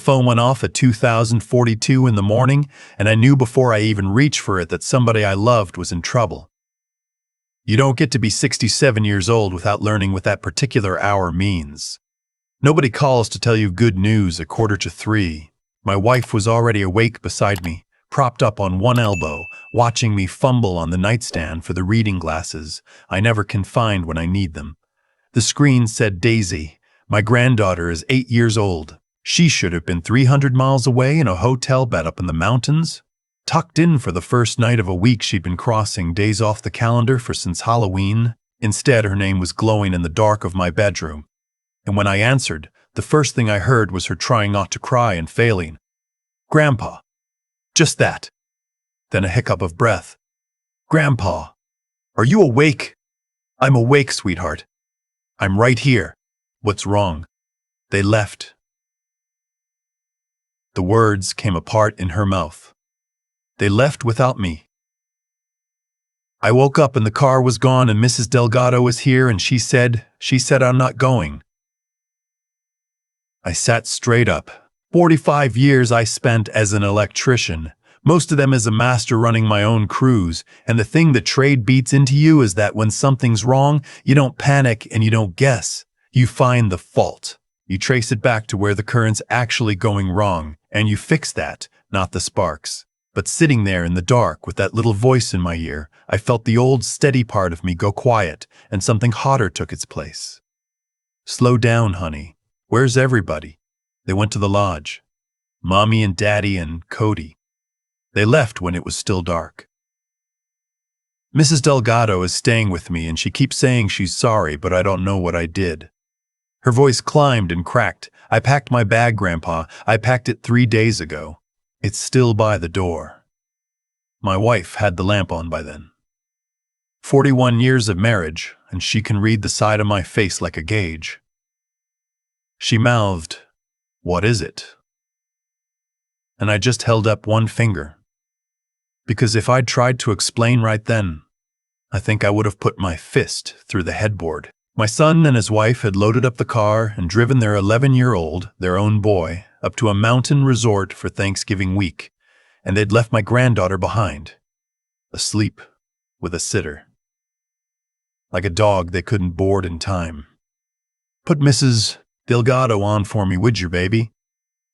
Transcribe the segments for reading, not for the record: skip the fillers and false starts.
Phone went off at 2042 in the morning, and I knew before I even reached for it that somebody I loved was in trouble. You don't get to be 67 years old without learning what that particular hour means. Nobody calls to tell you good news at 2:45. My wife was already awake beside me, propped up on one elbow, watching me fumble on the nightstand for the reading glasses I never can find when I need them. The screen said Daisy. My granddaughter is 8 years old. She should have been 300 miles away in a hotel bed up in the mountains, tucked in for the first night of a week she'd been crossing days off the calendar for since Halloween. Instead, her name was glowing in the dark of my bedroom. And when I answered, the first thing I heard was her trying not to cry and failing. "Grandpa." Just that. Then a hiccup of breath. "Grandpa, are you awake?" "I'm awake, sweetheart. I'm right here." "What's wrong?" "They left." The words came apart in her mouth. "They left without me." I woke up and the car was gone and Mrs. Delgado was here and she said I'm not going. I sat straight up. 45 years I spent as an electrician, most of them as a master running my own crews, and the thing that trade beats into you is that when something's wrong, you don't panic and you don't guess. You find the fault. You trace it back to where the current's actually going wrong, and you fix that, not the sparks. But sitting there in the dark with that little voice in my ear, I felt the old steady part of me go quiet, and something hotter took its place. "Slow down, honey. Where's everybody?" "They went to the lodge. Mommy and Daddy and Cody. They left when it was still dark." Mrs. Delgado is staying with me and she keeps saying she's sorry, but I don't know what I did. Her voice climbed and cracked. "I packed my bag, Grandpa. I packed it 3 days ago. It's still by the door." My wife had the lamp on by then. 41 years of marriage, and she can read the side of my face like a gauge. She mouthed, "What is it?" And I just held up one finger. Because if I'd tried to explain right then, I think I would have put my fist through the headboard. My son and his wife had loaded up the car and driven their 11-year-old, their own boy, up to a mountain resort for Thanksgiving week, and they'd left my granddaughter behind, asleep with a sitter. Like a dog they couldn't board in time. "Put Mrs. Delgado on for me, would you, baby?"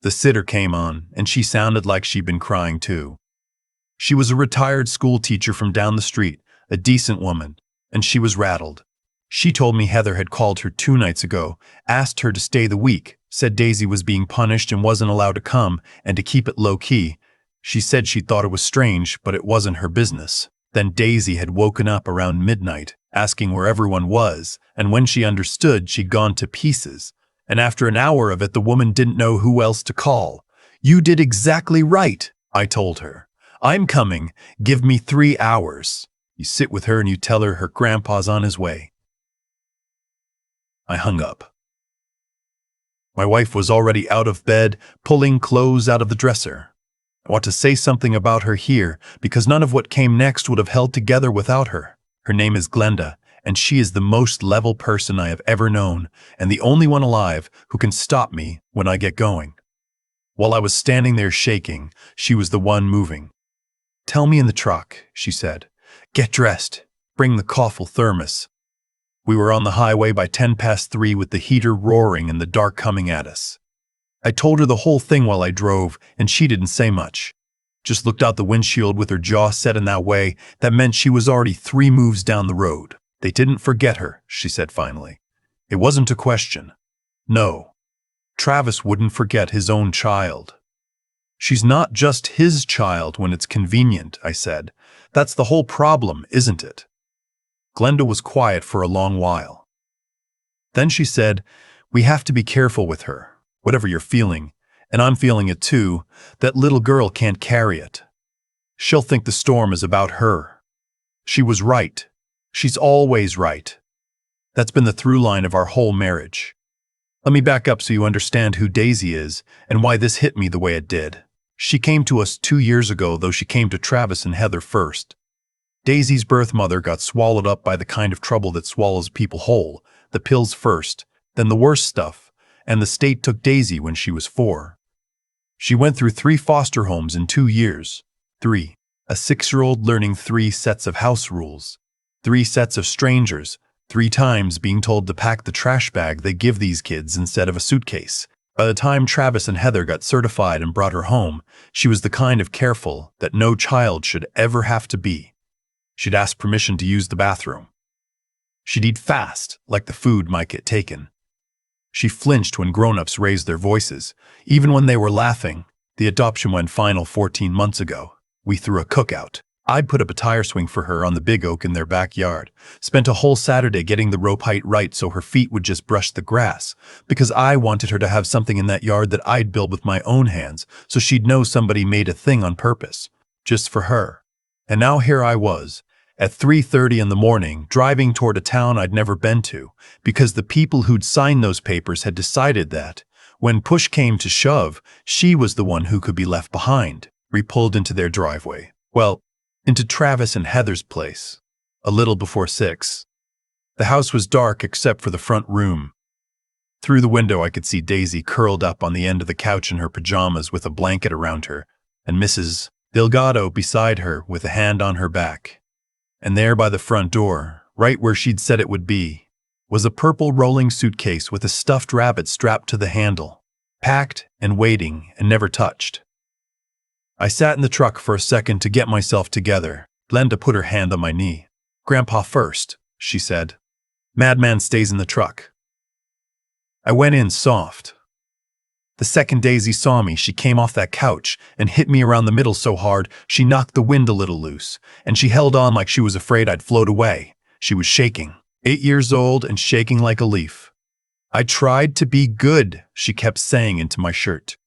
The sitter came on, and she sounded like she'd been crying too. She was a retired school teacher from down the street, a decent woman, and she was rattled. She told me Heather had called her 2 nights ago, asked her to stay the week, said Daisy was being punished and wasn't allowed to come, and to keep it low-key. She said she thought it was strange, but it wasn't her business. Then Daisy had woken up around midnight, asking where everyone was, and when she understood, she'd gone to pieces. And after an hour of it, the woman didn't know who else to call. "You did exactly right," I told her. "I'm coming. Give me 3 hours. You sit with her and you tell her grandpa's on his way." I hung up. My wife was already out of bed, pulling clothes out of the dresser. I want to say something about her here, because none of what came next would have held together without her. Her name is Glenda, and she is the most level person I have ever known, and the only one alive who can stop me when I get going. While I was standing there shaking, she was the one moving. "Tell me in the truck," she said. "Get dressed. Bring the coffee thermos." We were on the highway by 3:10 with the heater roaring and the dark coming at us. I told her the whole thing while I drove, and she didn't say much. Just looked out the windshield with her jaw set in that way that meant she was already 3 moves down the road. "They didn't forget her," she said finally. "It wasn't a question. No, Travis wouldn't forget his own child." "She's not just his child when it's convenient," I said. "That's the whole problem, isn't it?" Glenda was quiet for a long while. Then she said, "We have to be careful with her, whatever you're feeling, and I'm feeling it too. That little girl can't carry it. She'll think the storm is about her. She was right. She's always right. That's been the through line of our whole marriage. Let me back up so you understand who Daisy is and why this hit me the way it did. She came to us 2 years ago, though she came to Travis and Heather first. Daisy's birth mother got swallowed up by the kind of trouble that swallows people whole, the pills first, then the worst stuff, and the state took Daisy when she was 4. She went through 3 foster homes in 2 years. 3. A 6-year-old learning 3 sets of house rules. 3 sets of strangers. 3 times being told to pack the trash bag they give these kids instead of a suitcase. By the time Travis and Heather got certified and brought her home, she was the kind of careful that no child should ever have to be. She'd ask permission to use the bathroom. She'd eat fast, like the food might get taken. She flinched when grown-ups raised their voices, even when they were laughing. The adoption went final 14 months ago. We threw a cookout. I'd put up a tire swing for her on the big oak in their backyard. Spent a whole Saturday getting the rope height right so her feet would just brush the grass, because I wanted her to have something in that yard that I'd build with my own hands, so she'd know somebody made a thing on purpose, just for her. And now here I was, at 3:30 in the morning, driving toward a town I'd never been to, because the people who'd signed those papers had decided that, when push came to shove, she was the one who could be left behind. We pulled into their driveway. Well, into Travis and Heather's place, a little before 6. The house was dark except for the front room. Through the window I could see Daisy curled up on the end of the couch in her pajamas with a blanket around her, and Mrs. Delgado beside her with a hand on her back. And there by the front door, right where she'd said it would be, was a purple rolling suitcase with a stuffed rabbit strapped to the handle, packed and waiting and never touched. I sat in the truck for a second to get myself together. Glenda put her hand on my knee. "Grandpa first," she said. "Madman stays in the truck." I went in soft. The second Daisy saw me, she came off that couch and hit me around the middle so hard she knocked the wind a little loose, and she held on like she was afraid I'd float away. She was shaking, 8 years old and shaking like a leaf. "I tried to be good," she kept saying into my shirt.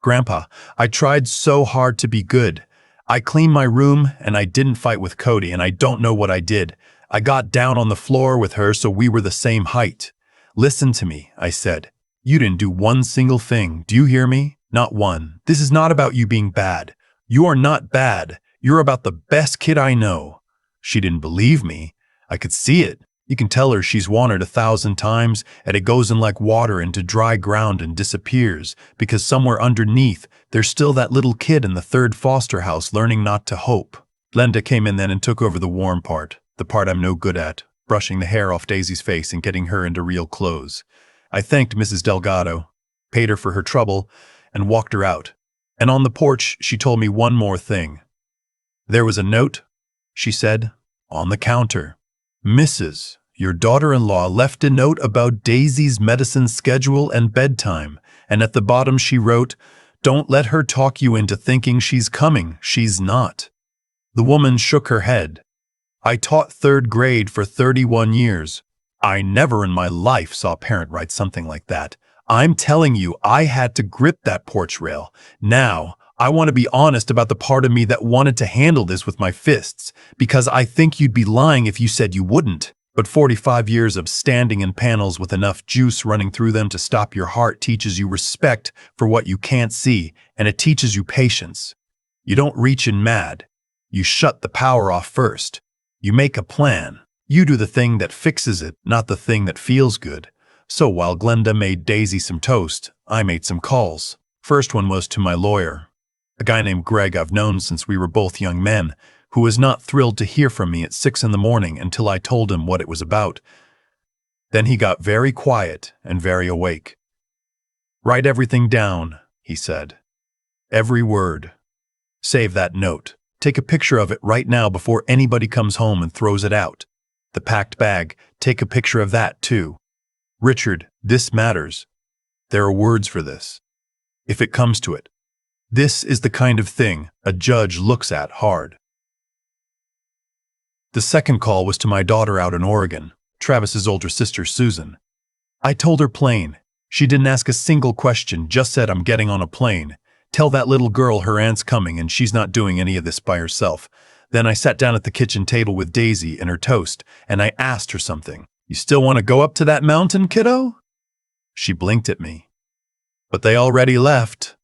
"Grandpa, I tried so hard to be good. I cleaned my room and I didn't fight with Cody, and I don't know what I did. I got down on the floor with her so we were the same height. Listen to me," I said. "You didn't do one single thing. Do you hear me? Not one. This is not about you being bad. You are not bad. You're about the best kid I know." She didn't believe me. I could see it. You can tell her she's wanted 1,000 times, and it goes in like water into dry ground and disappears, because somewhere underneath, there's still that little kid in the 3rd foster house learning not to hope. Glenda came in then and took over the warm part, the part I'm no good at, brushing the hair off Daisy's face and getting her into real clothes. I thanked Mrs. Delgado, paid her for her trouble, and walked her out. And on the porch, she told me one more thing. "There was a note," she said, "on the counter. Mrs., your daughter-in-law left a note about Daisy's medicine schedule and bedtime, and at the bottom she wrote, 'Don't let her talk you into thinking she's coming. She's not.'" The woman shook her head. "I taught 3rd grade for 31 years. I never in my life saw a parent write something like that. I'm telling you, I had to grip that porch rail. Now, I want to be honest about the part of me that wanted to handle this with my fists, because I think you'd be lying if you said you wouldn't. But 45 years of standing in panels with enough juice running through them to stop your heart teaches you respect for what you can't see, and it teaches you patience. You don't reach in mad. You shut the power off first. You make a plan. You do the thing that fixes it, not the thing that feels good. So while Glenda made Daisy some toast, I made some calls. First one was to my lawyer, a guy named Greg I've known since we were both young men, who was not thrilled to hear from me at 6 in the morning until I told him what it was about. Then he got very quiet and very awake. "Write everything down," he said. "Every word. Save that note. Take a picture of it right now before anybody comes home and throws it out. The packed bag, take a picture of that too. Richard, this matters. There are words for this. If it comes to it. This is the kind of thing a judge looks at hard." The second call was to my daughter out in Oregon, Travis's older sister, Susan. I told her plain. She didn't ask a single question, just said, "I'm getting on a plane. Tell that little girl her aunt's coming and she's not doing any of this by herself." Then I sat down at the kitchen table with Daisy and her toast, and I asked her something. "You still want to go up to that mountain, kiddo?" She blinked at me. "But they already left."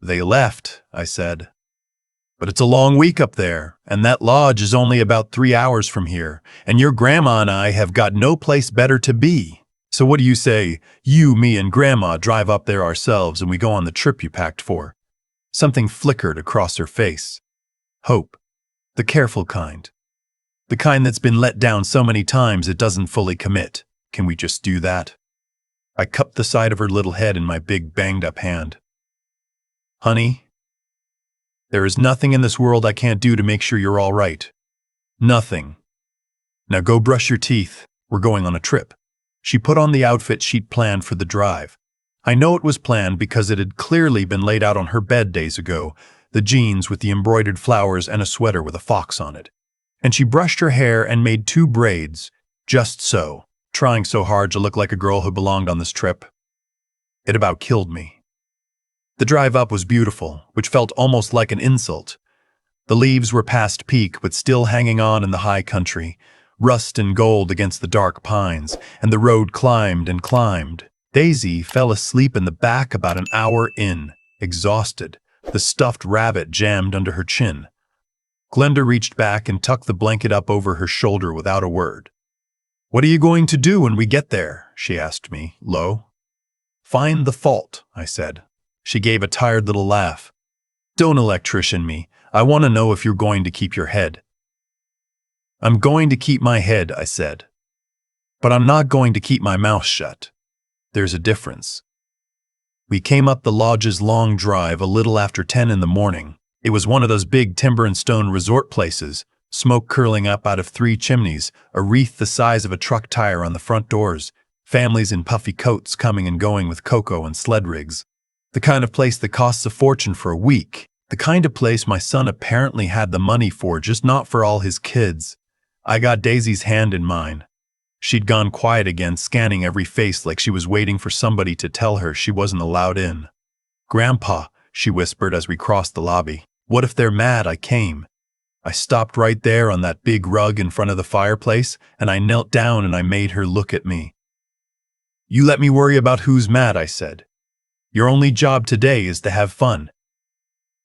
"They left," I said. "But it's a long week up there, and that lodge is only about 3 hours from here, and your grandma and I have got no place better to be. So what do you say, you, me, and Grandma drive up there ourselves and we go on the trip you packed for? Something flickered across her face. Hope. The careful kind. The kind that's been let down so many times it doesn't fully commit. Can we just do that? I cupped the side of her little head in my big banged-up hand. Honey, there is nothing in this world I can't do to make sure you're all right. Nothing. Now go brush your teeth. We're going on a trip. She put on the outfit she'd planned for the drive. I know it was planned because it had clearly been laid out on her bed days ago, the jeans with the embroidered flowers and a sweater with a fox on it. And she brushed her hair and made 2 braids, just so, trying so hard to look like a girl who belonged on this trip. It about killed me. The drive up was beautiful, which felt almost like an insult. The leaves were past peak but still hanging on in the high country, rust and gold against the dark pines, and the road climbed and climbed. Daisy fell asleep in the back about an hour in, exhausted, the stuffed rabbit jammed under her chin. Glenda reached back and tucked the blanket up over her shoulder without a word. "What are you going to do when we get there?" she asked me, low. "Find the fault," I said. She gave a tired little laugh. "Don't electrician me. I want to know if you're going to keep your head." "I'm going to keep my head," I said. "But I'm not going to keep my mouth shut. There's a difference." We came up the lodge's long drive a little after 10 in the morning. It was one of those big timber and stone resort places, smoke curling up out of 3 chimneys, a wreath the size of a truck tire on the front doors, families in puffy coats coming and going with cocoa and sled rigs. The kind of place that costs a fortune for a week. The kind of place my son apparently had the money for, just not for all his kids. I got Daisy's hand in mine. She'd gone quiet again, scanning every face like she was waiting for somebody to tell her she wasn't allowed in. "Grandpa," she whispered as we crossed the lobby, "what if they're mad I came?" I stopped right there on that big rug in front of the fireplace, and I knelt down and I made her look at me. "You let me worry about who's mad," I said. "Your only job today is to have fun.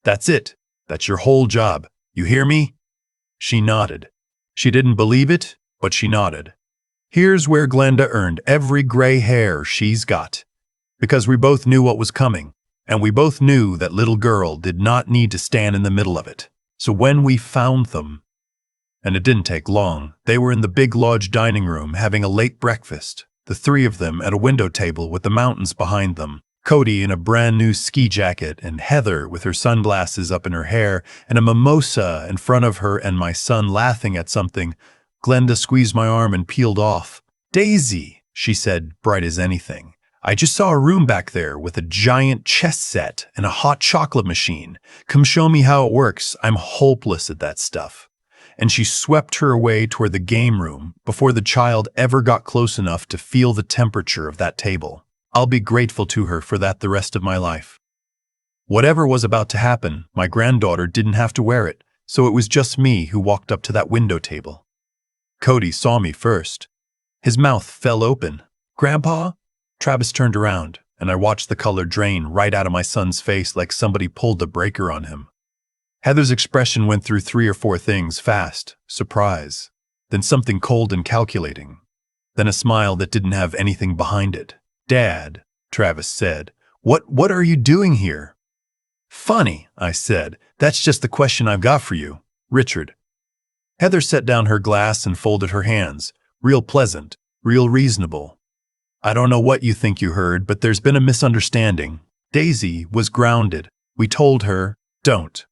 That's it. That's your whole job. You hear me?" She nodded. She didn't believe it, but she nodded. Here's where Glenda earned every gray hair she's got. Because we both knew what was coming, and we both knew that little girl did not need to stand in the middle of it. So when we found them, and it didn't take long, they were in the big lodge dining room having a late breakfast, the 3 of them at a window table with the mountains behind them. Cody in a brand new ski jacket and Heather with her sunglasses up in her hair and a mimosa in front of her and my son laughing at something. Glenda squeezed my arm and peeled off. "Daisy," she said, bright as anything. "I just saw a room back there with a giant chess set and a hot chocolate machine. Come show me how it works. I'm hopeless at that stuff." And she swept her away toward the game room before the child ever got close enough to feel the temperature of that table. I'll be grateful to her for that the rest of my life. Whatever was about to happen, my granddaughter didn't have to wear it, so it was just me who walked up to that window table. Cody saw me first. His mouth fell open. "Grandpa?" Travis turned around, and I watched the color drain right out of my son's face like somebody pulled the breaker on him. Heather's expression went through 3 or 4 things fast: surprise, then something cold and calculating, then a smile that didn't have anything behind it. "Dad," Travis said, What are you doing here?" "Funny," I said. "That's just the question I've got for you, Richard." Heather set down her glass and folded her hands. Real pleasant, real reasonable. "I don't know what you think you heard, but there's been a misunderstanding. Daisy was grounded. We told her, don't."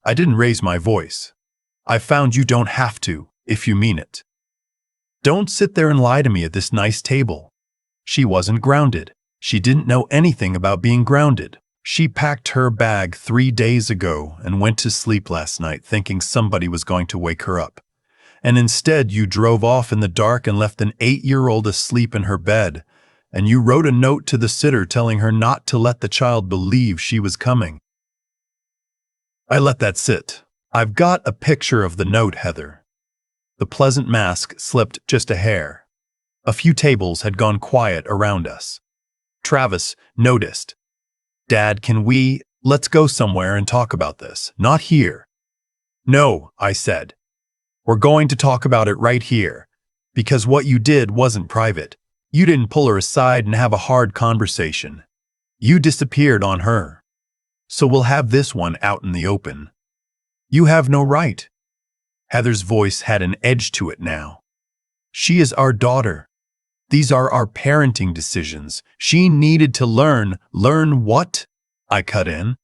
I didn't raise my voice. "I found you don't have to, if you mean it. Don't sit there and lie to me at this nice table. She wasn't grounded. She didn't know anything about being grounded. She packed her bag 3 days ago and went to sleep last night thinking somebody was going to wake her up. And instead you drove off in the dark and left an 8-year-old asleep in her bed, and you wrote a note to the sitter telling her not to let the child believe she was coming." I let that sit. "I've got a picture of the note, Heather." The pleasant mask slipped just a hair. A few tables had gone quiet around us. Travis noticed. "Dad, let's go somewhere and talk about this, not here." "No," I said. "We're going to talk about it right here, because what you did wasn't private. You didn't pull her aside and have a hard conversation. You disappeared on her." So we'll have this one out in the open. You have no right. Heather's voice had an edge to it now. She is our daughter. These are our parenting decisions. She needed to learn. Learn what? I cut in.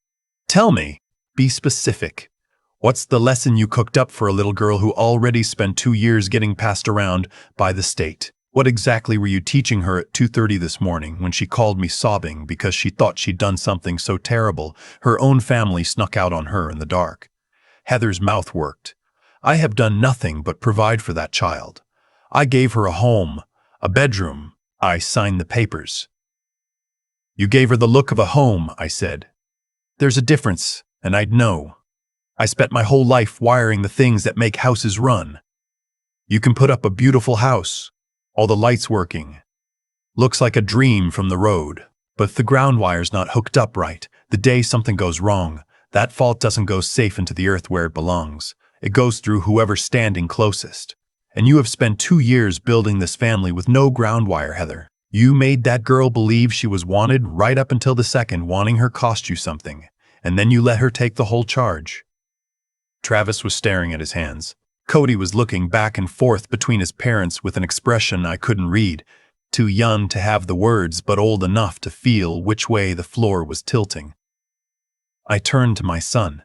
Tell me. Be specific. What's the lesson you cooked up for a little girl who already spent 2 years getting passed around by the state? What exactly were you teaching her at 2:30 this morning when she called me sobbing because she thought she'd done something so terrible her own family snuck out on her in the dark? Heather's mouth worked. I have done nothing but provide for that child. I gave her a home, a bedroom. I signed the papers. You gave her the look of a home, I said. There's a difference, and I'd know. I spent my whole life wiring the things that make houses run. You can put up a beautiful house, all the lights working. Looks like a dream from the road, but if the ground wire's not hooked up right, the day something goes wrong, that fault doesn't go safe into the earth where it belongs. It goes through whoever's standing closest. And you have spent 2 years building this family with no ground wire, Heather. You made that girl believe she was wanted right up until the second wanting her cost you something, and then you let her take the whole charge. Travis was staring at his hands. Cody was looking back and forth between his parents with an expression I couldn't read, too young to have the words but old enough to feel which way the floor was tilting. I turned to my son.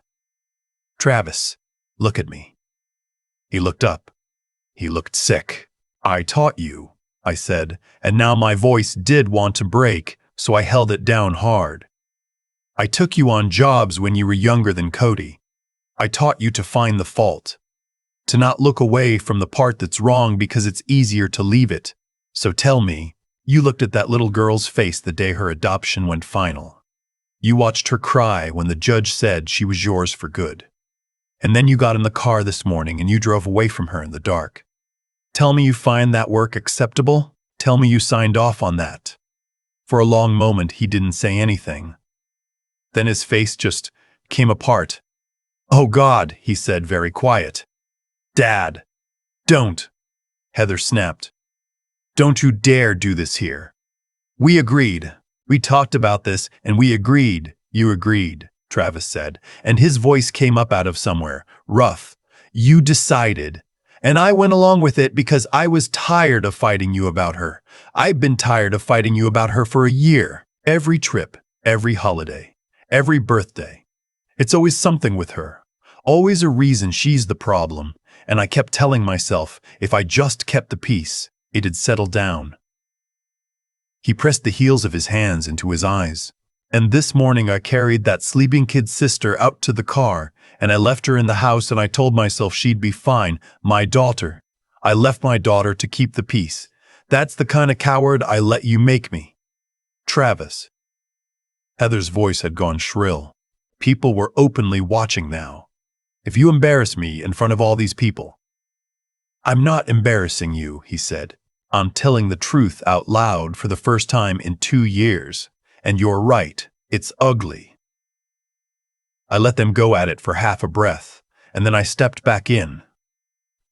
Travis, look at me. He looked up. He looked sick. I taught you, I said, and now my voice did want to break, so I held it down hard. I took you on jobs when you were younger than Cody. I taught you to find the fault, to not look away from the part that's wrong because it's easier to leave it. So tell me, you looked at that little girl's face the day her adoption went final. You watched her cry when the judge said she was yours for good. And then you got in the car this morning and you drove away from her in the dark. Tell me you find that work acceptable? Tell me you signed off on that. For a long moment, he didn't say anything. Then his face just came apart. Oh God, he said, very quiet. Dad, don't. Heather snapped. Don't you dare do this here. We agreed. We talked about this and we agreed. You agreed, Travis said, and his voice came up out of somewhere, rough. You decided. And I went along with it because I was tired of fighting you about her. I've been tired of fighting you about her for a year. Every trip, every holiday, every birthday. It's always something with her. Always a reason she's the problem. And I kept telling myself, if I just kept the peace, it'd settle down. He pressed the heels of his hands into his eyes. And this morning I carried that sleeping kid's sister out to the car, and I left her in the house and I told myself she'd be fine. My daughter. I left my daughter to keep the peace. That's the kind of coward I let you make me. Travis. Heather's voice had gone shrill. People were openly watching now. If you embarrass me in front of all these people. I'm not embarrassing you, he said. I'm telling the truth out loud for the first time in 2 years. And you're right, it's ugly. I let them go at it for half a breath, and then I stepped back in.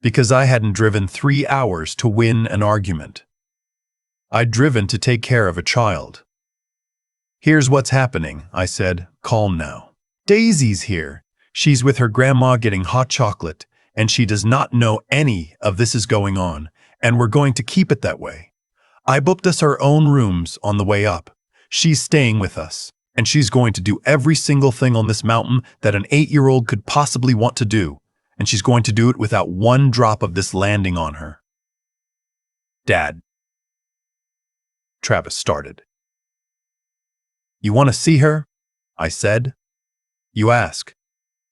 Because I hadn't driven 3 hours to win an argument. I'd driven to take care of a child. Here's what's happening, I said, calm now. Daisy's here. She's with her grandma getting hot chocolate, and she does not know any of this is going on, and we're going to keep it that way. I booked us our own rooms on the way up. She's staying with us, and she's going to do every single thing on this mountain that an 8-year-old could possibly want to do, and she's going to do it without one drop of this landing on her. Dad. Travis started. You want to see her? I said. You ask.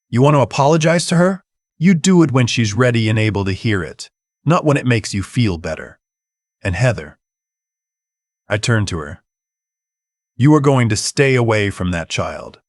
You want to apologize to her? You do it when she's ready and able to hear it, not when it makes you feel better. And Heather. I turned to her. You are going to stay away from that child.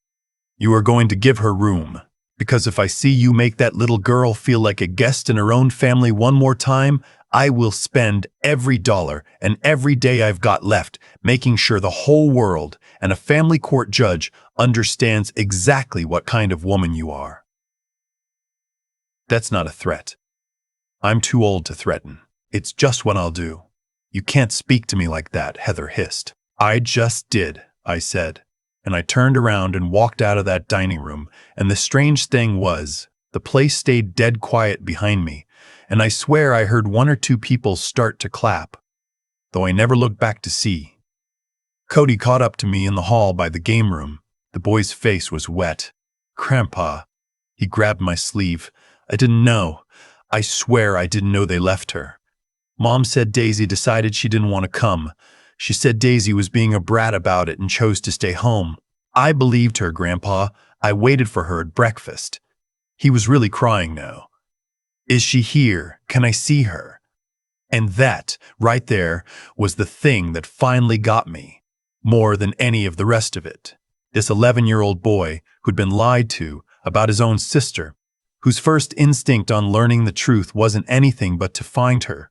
You are going to give her room, because if I see you make that little girl feel like a guest in her own family one more time, I will spend every dollar and every day I've got left making sure the whole world and a family court judge understands exactly what kind of woman you are. That's not a threat. I'm too old to threaten. It's just what I'll do. You can't speak to me like that, Heather hissed. I just did, I said. And I turned around and walked out of that dining room, and the strange thing was, the place stayed dead quiet behind me, and I swear I heard one or two people start to clap, though I never looked back to see. Cody caught up to me in the hall by the game room. The boy's face was wet. "Grandpa." He grabbed my sleeve. "I didn't know. I swear I didn't know they left her. Mom said Daisy decided she didn't want to come. She said Daisy was being a brat about it and chose to stay home. I believed her, Grandpa. I waited for her at breakfast." He was really crying now. "Is she here? Can I see her?" And that, right there, was the thing that finally got me, more than any of the rest of it. This 11-year-old boy who'd been lied to about his own sister, whose first instinct on learning the truth wasn't anything but to find her.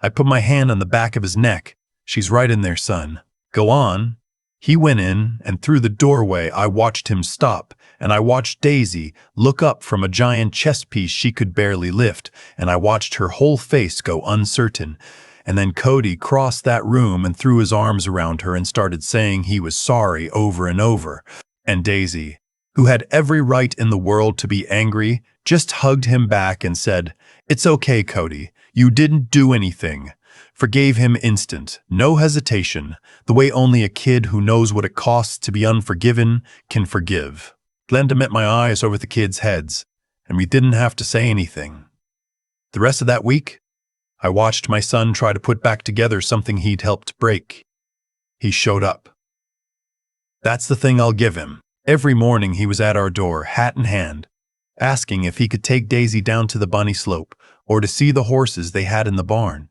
I put my hand on the back of his neck. "She's right in there, son. Go on." He went in, and through the doorway I watched him stop, and I watched Daisy look up from a giant chess piece she could barely lift, and I watched her whole face go uncertain. And then Cody crossed that room and threw his arms around her and started saying he was sorry over and over. And Daisy, who had every right in the world to be angry, just hugged him back and said, "It's okay, Cody. You didn't do anything." Forgave him instant, no hesitation, the way only a kid who knows what it costs to be unforgiven can forgive. Glenda met my eyes over the kids' heads, and we didn't have to say anything. The rest of that week, I watched my son try to put back together something he'd helped break. He showed up. That's the thing I'll give him. Every morning he was at our door, hat in hand, asking if he could take Daisy down to the bunny slope or to see the horses they had in the barn.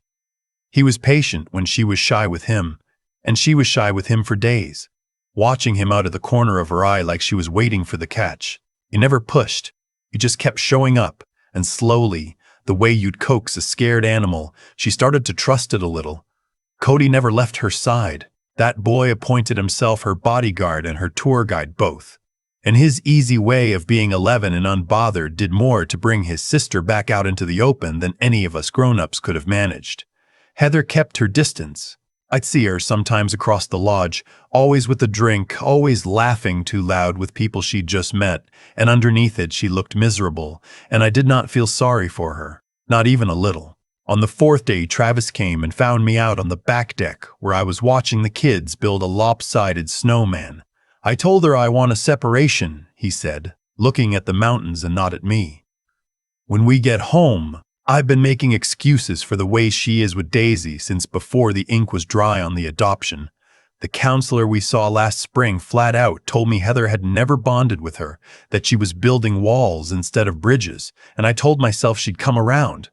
He was patient when she was shy with him, and she was shy with him for days, watching him out of the corner of her eye like she was waiting for the catch. He never pushed. He just kept showing up, and slowly, the way you'd coax a scared animal, she started to trust it a little. Cody never left her side. That boy appointed himself her bodyguard and her tour guide both. And his easy way of being 11 and unbothered did more to bring his sister back out into the open than any of us grown-ups could have managed. Heather kept her distance. I'd see her sometimes across the lodge, always with a drink, always laughing too loud with people she'd just met, and underneath it she looked miserable, and I did not feel sorry for her, not even a little. On the fourth day, Travis came and found me out on the back deck where I was watching the kids build a lopsided snowman. "I told her I want a separation," he said, looking at the mountains and not at me. "When we get home, I've been making excuses for the way she is with Daisy since before the ink was dry on the adoption. The counselor we saw last spring flat out told me Heather had never bonded with her, that she was building walls instead of bridges, and I told myself she'd come around."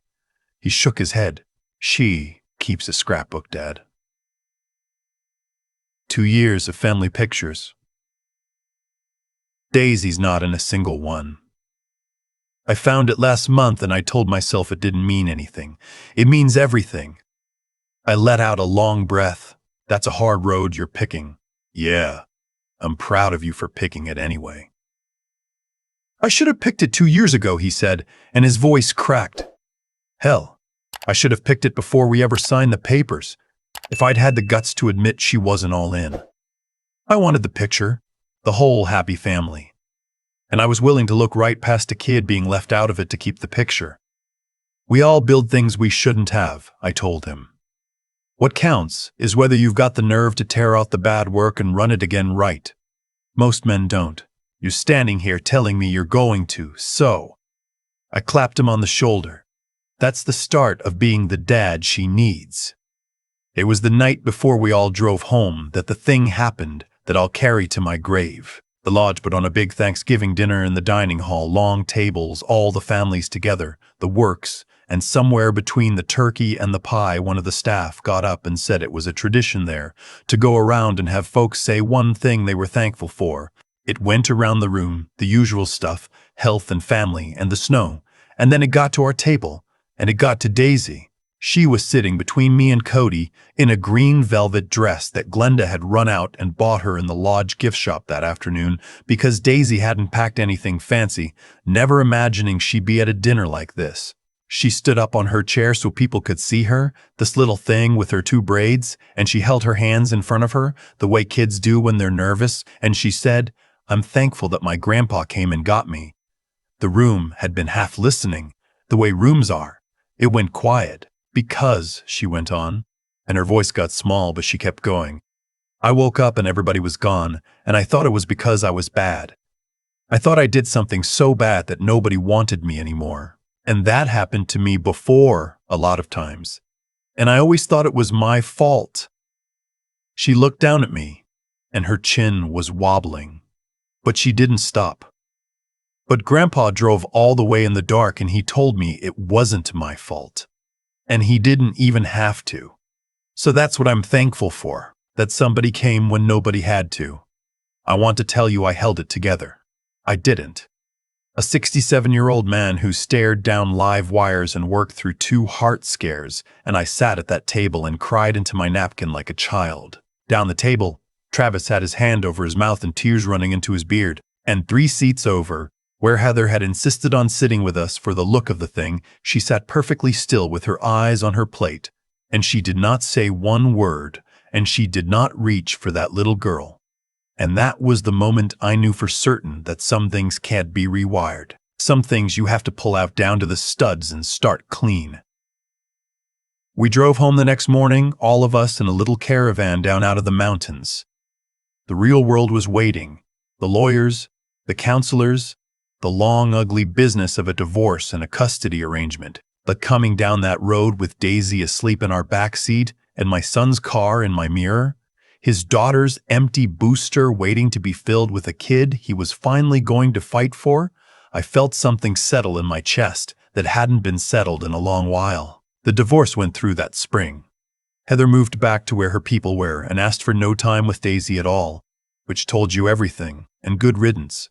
He shook his head. "She keeps a scrapbook, Dad." 2 years of family pictures. Daisy's not in a single one. I found it last month and I told myself it didn't mean anything. It means everything. I let out a long breath. "That's a hard road you're picking." "Yeah, I'm proud of you for picking it anyway." "I should have picked it 2 years ago," he said, and his voice cracked. "Hell, I should have picked it before we ever signed the papers, if I'd had the guts to admit she wasn't all in. I wanted the picture, the whole happy family. And I was willing to look right past a kid being left out of it to keep the picture. We all build things we shouldn't have," I told him. "What counts is whether you've got the nerve to tear out the bad work and run it again right. Most men don't. You're standing here telling me you're going to, so." I clapped him on the shoulder. "That's the start of being the dad she needs." It was the night before we all drove home that the thing happened that I'll carry to my grave. The lodge put on a big Thanksgiving dinner in the dining hall, long tables, all the families together, the works, and somewhere between the turkey and the pie, one of the staff got up and said it was a tradition there to go around and have folks say one thing they were thankful for. It went around the room, the usual stuff, health and family and the snow, and then it got to our table, and it got to Daisy. She was sitting between me and Cody in a green velvet dress that Glenda had run out and bought her in the lodge gift shop that afternoon because Daisy hadn't packed anything fancy, never imagining she'd be at a dinner like this. She stood up on her chair so people could see her, this little thing with her two braids, and she held her hands in front of her, the way kids do when they're nervous, and she said, "I'm thankful that my grandpa came and got me." The room had been half listening, the way rooms are. It went quiet, because, she went on, and her voice got small, but she kept going. I woke up and everybody was gone, and I thought it was because I was bad. I thought I did something so bad that nobody wanted me anymore. And that happened to me before, a lot of times. And I always thought it was my fault. She looked down at me, and her chin was wobbling. But she didn't stop. But Grandpa drove all the way in the dark, and he told me it wasn't my fault. And he didn't even have to. So that's what I'm thankful for, that somebody came when nobody had to. I want to tell you I held it together. I didn't. A 67-year-old man who stared down live wires and worked through 2 heart scares, and I sat at that table and cried into my napkin like a child. Down the table, Travis had his hand over his mouth and tears running into his beard, and 3 seats over, where Heather had insisted on sitting with us for the look of the thing, she sat perfectly still with her eyes on her plate, and she did not say one word, and she did not reach for that little girl. And that was the moment I knew for certain that some things can't be rewired. Some things you have to pull out down to the studs and start clean. We drove home the next morning, all of us in a little caravan down out of the mountains. The real world was waiting. The lawyers, the counselors, the long, ugly business of a divorce and a custody arrangement. But coming down that road with Daisy asleep in our back seat and my son's car in my mirror, his daughter's empty booster waiting to be filled with a kid he was finally going to fight for, I felt something settle in my chest that hadn't been settled in a long while. The divorce went through that spring. Heather moved back to where her people were and asked for no time with Daisy at all, which told you everything, and good riddance.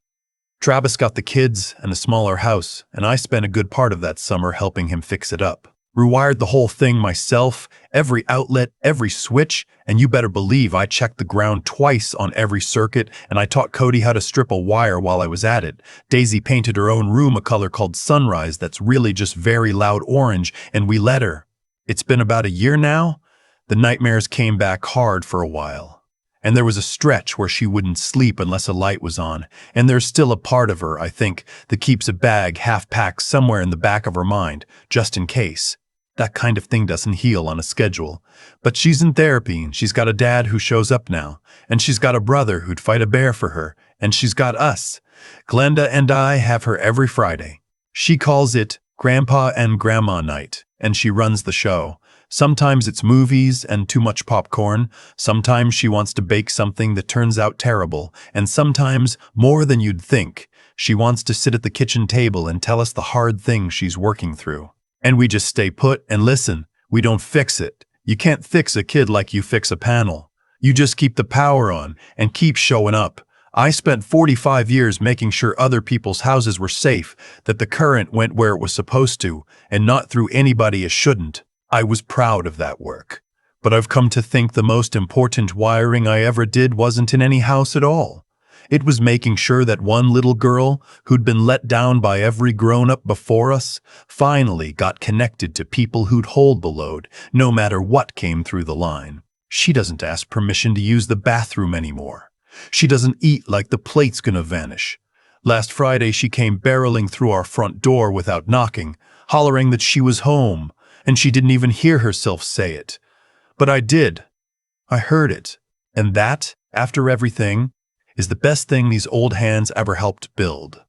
Travis got the kids and a smaller house, and I spent a good part of that summer helping him fix it up. Rewired the whole thing myself, every outlet, every switch, and you better believe I checked the ground twice on every circuit, and I taught Cody how to strip a wire while I was at it. Daisy painted her own room a color called Sunrise that's really just very loud orange, and we let her. It's been about a year now. The nightmares came back hard for a while. And there was a stretch where she wouldn't sleep unless a light was on, and there's still a part of her, I think, that keeps a bag half-packed somewhere in the back of her mind, just in case. That kind of thing doesn't heal on a schedule. But she's in therapy, and she's got a dad who shows up now, and she's got a brother who'd fight a bear for her, and she's got us. Glenda and I have her every Friday. She calls it Grandpa and Grandma Night, and she runs the show. Sometimes it's movies and too much popcorn, sometimes she wants to bake something that turns out terrible, and sometimes, more than you'd think, she wants to sit at the kitchen table and tell us the hard things she's working through. And we just stay put and listen. We don't fix it. You can't fix a kid like you fix a panel. You just keep the power on and keep showing up. I spent 45 years making sure other people's houses were safe, that the current went where it was supposed to, and not through anybody it shouldn't. I was proud of that work. But I've come to think the most important wiring I ever did wasn't in any house at all. It was making sure that one little girl, who'd been let down by every grown-up before us, finally got connected to people who'd hold the load, no matter what came through the line. She doesn't ask permission to use the bathroom anymore. She doesn't eat like the plate's gonna vanish. Last Friday she came barreling through our front door without knocking, hollering that she was home, and she didn't even hear herself say it. But I did. I heard it. And that, after everything, is the best thing these old hands ever helped build.